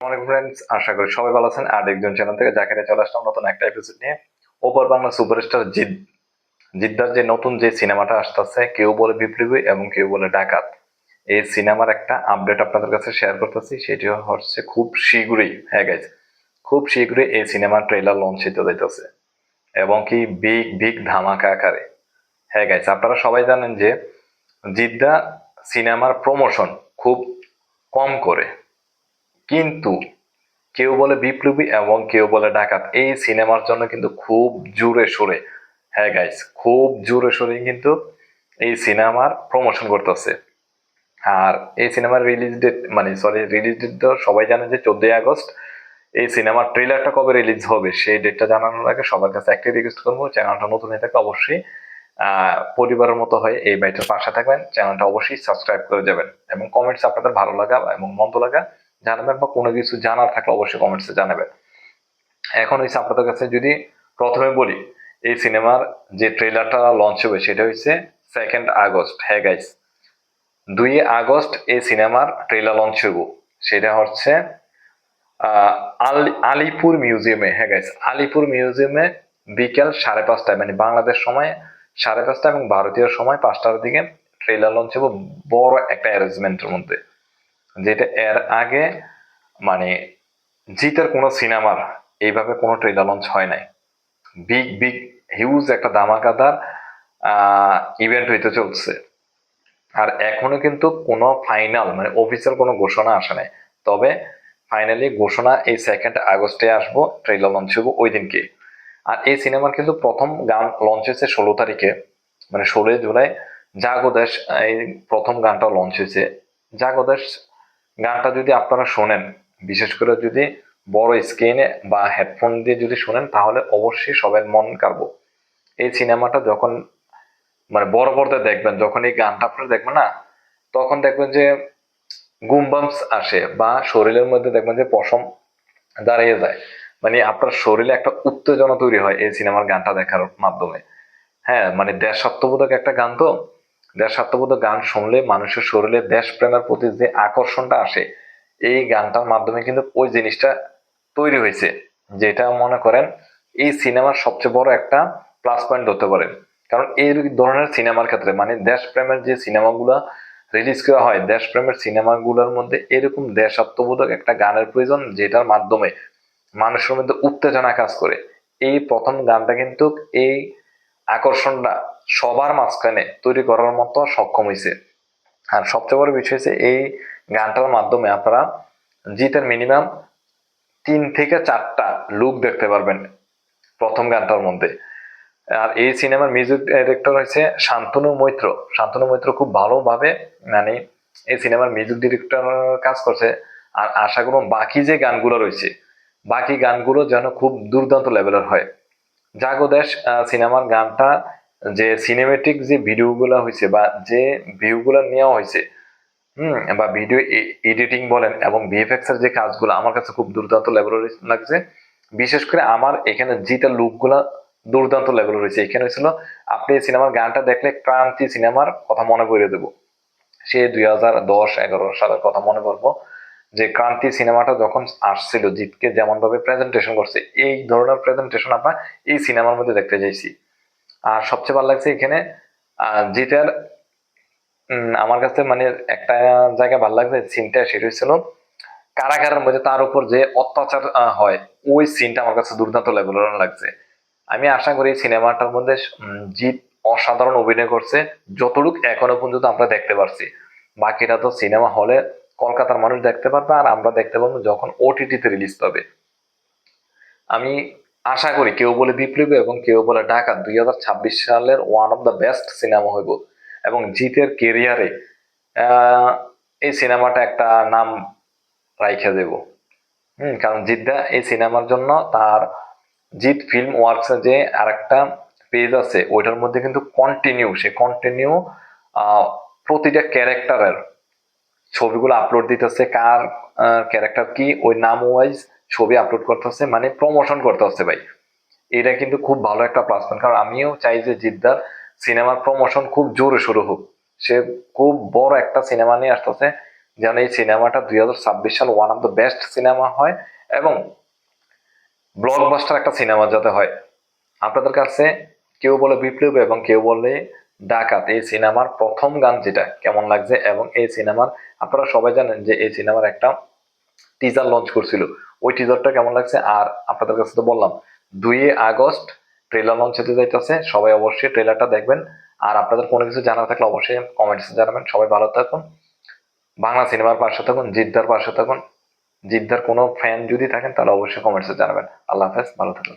Friends, আশা করি সবাই ভালো আছেন। আর একজন চ্যানেল থেকে জাকিরে চলে আসলাম নতুন একটা এপিসোড নিয়ে। ওপার বাংলা সুপারস্টার জিদ্দার যে নতুন যে সিনেমাটা আসতেছে, কেউ বলে বিপ্লবী এবং কেউ বলে ডাকাত। এই সিনেমার একটা আপডেট আপনাদের কাছে শেয়ার করতেছি, সেটি হচ্ছে খুব শীঘ্রই, হ্যাঁ গাইজ, খুব শীঘ্রই এই সিনেমার ট্রেলার লঞ্চ হতে যাইতেছে এবং কি বিগ বিগ ধামাকা আকারে। হ্যাঁ গাইজ, আপনারা সবাই জানেন যে জিদ্দা সিনেমার প্রমোশন খুব কম করে, কিন্তু কেউ বলে বিপ্লবী এবং কেউ বলে ডাকাত এই সিনেমার জন্য কিন্তু খুব জোরে সোরে, হ্যাঁ গাইস, খুব জোরে সোরে কিন্তু এই সিনেমার প্রমোশন করতেছে। আর এই সিনেমার রিলিজ ডেট, মানে সরি, রিলিজ ডেট তো সবাই জানে যে 14ই আগস্ট। এই সিনেমার ট্রেলারটা কবে রিলিজ হবে সেই ডেটটা জানানোর আগে সবার কাছে একটাই রিকোয়েস্ট করবো, চ্যানেলটা নতুন হয়ে থাকলে অবশ্যই পরিবারের মতো হয়ে এই বাইটার পাশে থাকবেন, চ্যানেলটা অবশ্যই সাবস্ক্রাইব করে যাবেন এবং কমেন্টস আপনাদের ভালো লাগা এবং মন্দ লাগা জানাবেন, বা কোনো কিছু জানার থাকলে অবশ্যই কমেন্টসে জানাবেন। এখন হচ্ছে আপনাদের কাছে যদি প্রথমে বলি, এই সিনেমার যে ট্রেলারটা লঞ্চ হবে সেটা হচ্ছে 2nd আগস্ট। হ্যাঁ গাইস, 2 আগস্ট এই সিনেমার ট্রেলার লঞ্চ হইব। সেটা হচ্ছে আলিপুর মিউজিয়ামে। হ্যাঁ গাইস, আলিপুর মিউজিয়ামে বিকেল 5:30টায়, মানে বাংলাদেশ সময় 5:30 এবং ভারতীয় সময় 5টার দিকে ট্রেলার লঞ্চ হবো, বড় একটা অ্যারেঞ্জমেন্টের মধ্যে, যেটা এর আগে মানে জিতের কোনো সিনেমার এইভাবে কোনো ট্রেলার লঞ্চ হয় নাই। বিগ বিগ হিউজ একটা ধামাকাদার ইভেন্ট হইতে চলছে। আর এখনো কিন্তু কোনো ফাইনাল মানে অফিসিয়াল কোনো ঘোষণা আসে নাই, তবে ফাইনালি ঘোষণা এই 2nd আগস্টে আসবো, ট্রেলার লঞ্চ হবো ওই দিনকে। আর এই সিনেমার কিন্তু প্রথম গান লঞ্চ হয়েছে 16 তারিখে, মানে 16ই জুলাই। জাগো দেশ, এই প্রথম গানটা লঞ্চ হয়েছে। জাগো দেশ গানটা যদি আপনারা শোনেন, বিশেষ করে যদি বড় স্ক্রিনে বা হেডফোন দিয়ে যদি শোনেন, তাহলে অবশ্যই সবার মন কাড়বো। এই সিনেমাটা যখন মানে বড় পর্দায় দেখবেন, যখন এই গানটা আপনারা দেখবেন না, তখন দেখবেন যে গুমবাম্পস আসে বা শরীরের মধ্যে দেখবেন যে পশম দাঁড়িয়ে যায়, মানে আপনার শরীরে একটা উত্তেজনা তৈরি হয় এই সিনেমার গানটা দেখার মাধ্যমে। হ্যাঁ, মানে দেশাত্মবোধক একটা গান তো, দেশাত্মবোধক গান শুনলে মানুষের শরীরে দেশপ্রেমের প্রতি যে আকর্ষণটা আসে, এই গানটার মাধ্যমে কিন্তু ওই জিনিসটা তৈরি হয়েছে, যেটা মনে করেন এই সিনেমার সবচেয়ে বড় একটা প্লাস পয়েন্ট হতে পারে। কারণ এই ধরনের সিনেমার ক্ষেত্রে মানে দেশপ্রেমের যে সিনেমাগুলা রিলিজ করা হয়, দেশপ্রেমের সিনেমাগুলোর মধ্যে এরকম দেশাত্মবোধক একটা গানের প্রয়োজন, যেটার মাধ্যমে মানুষের মধ্যে উত্তেজনা কাজ করে। এই প্রথম গানটা কিন্তু এই আকর্ষণটা সবার মাঝখানে তৈরি করার মতো সক্ষম হয়েছে। আর সবচেয়ে বড় বিষয় হচ্ছে এই গানটার মাধ্যমে আপনারা জিতের মিনিমাম 3 থেকে 4টা লুক দেখতে পারবেন প্রথম গানটার মধ্যে। আর এই সিনেমার মিউজিক ডাইরেক্টর হচ্ছে শান্তনু মৈত্র। শান্তনু মৈত্র খুব ভালোভাবে মানে এই সিনেমার মিউজিক ডিরেক্টর কাজ করছে। আর আশা করব বাকি যে গানগুলো রয়েছে, বাকি গানগুলো যেন খুব দুর্দান্ত লেভেলের হয়। জাগো দেশ সিনেমার গানটা, যে সিনেমেটিক যে ভিডিওগুলো হয়েছে বা যে ভিউগুলো নেওয়া হয়েছে, বা ভিডিও এডিটিং বলেন এবং ভিএফএক্স এর যে কাজগুলো, আমার কাছে খুব দুর্দান্ত লেভেলের লাগছে। বিশেষ করে আমার এখানে জিতের লুকগুলা দুর্দান্ত লেভেল রয়েছে। এখানে হয়েছিল, আপনি সিনেমার গানটা দেখলে ক্রান্তি সিনেমার কথা মনে করে দেবো। সে 2010-11 সালের কথা মনে করবো, যে ক্রান্তি সিনেমাটা যখন আসছিল, জিতকে যেমন ভাবে প্রেজেন্টেশন করছে, এই ধরনের প্রেজেন্টেশন আমরা এই সিনেমার মধ্যে দেখতে চাইছি। আর সবচেয়ে ভালো লাগছে এখানে জিতের, আমার কাছে মানে একটা জায়গা ভালো লাগছে সিনটা, সেটা হচ্ছিল কারাগারের মধ্যে তার উপর যে অত্যাচার হয়, ওই সিনটা আমার কাছে দুর্দান্ত লেভেলের লাগছে। আমি আশা করি সিনেমাটার মধ্যে জিৎ অসাধারণ অভিনয় করছে, যতটুকু এখনো পর্যন্ত আমরা দেখতে পারছি। বাকিটা তো সিনেমা হলে কলকাতার মানুষ দেখতে পারবে, আর আমরা দেখতে পাবো যখন ওটিটিতে রিলিজ পাবে। আমি আশা করি কেউ বলে বিপ্লবী এবং কেউ বলে ডাকাত 2026 সালের one of the best cinema হইব, এবং জিতের কেরিয়ারে এই সিনেমাটা একটা নাম রাইখা দেব। কারণ জিদ্দা এই সিনেমার জন্য তার জিত ফিল্ম ওয়ার্কস যে আরেকটা পেজ আছে, ওইটার মধ্যে কিন্তু কন্টিনিউ প্রতিটা ক্যারেক্টারের ছবিগুলো আপলোড দিতেছে, কার ক্যারেক্টার কি ওই নাম ওয়াইজ ছবি আপলোড করতেছে, মানে প্রমোশন করতেছে ভাই। এটা কিন্তু খুব ভালো একটা প্লাস পয়েন্ট, কারণ আমিও চাই যে জিদ্দার সিনেমার প্রমোশন খুব জোরে শুরু হোক। সে খুব বড় একটা সিনেমা নিয়ে আসতেছে, যেন এই সিনেমাটা 2026 সাল one of the best cinema হয় এবং ব্লকবাস্টার একটা সিনেমা যাতে হয়। আপনাদের কাছে কেউ বলে বিপ্লব এবং কেউ বলে ডাকাত, এই সিনেমার প্রথম গান যেটা কেমন লাগছে? এবং এই সিনেমার আপনারা সবাই জানেন যে এই সিনেমার একটা টিজার লঞ্চ করছিল, ওই টিজারটা কেমন লাগছে? আর আপনাদের কাছে তো বললাম 2 আগস্ট ট্রেলার লঞ্চ হতে যাইতেছে, সবাই অবশ্যই ট্রেলারটা দেখবেন। আর আপনাদের কোনো কিছু জানার থাকলে অবশ্যই কমেন্টসে জানাবেন। সবাই ভালো থাকুন, বাংলা সিনেমার পাশে থাকুন, জিদ্দার পাশে থাকুন। জিদ্দার কোনো ফ্যান যদি থাকেন তাহলে অবশ্যই কমেন্টসে জানাবেন। আল্লাহ হাফেজ, ভালো থাকুন।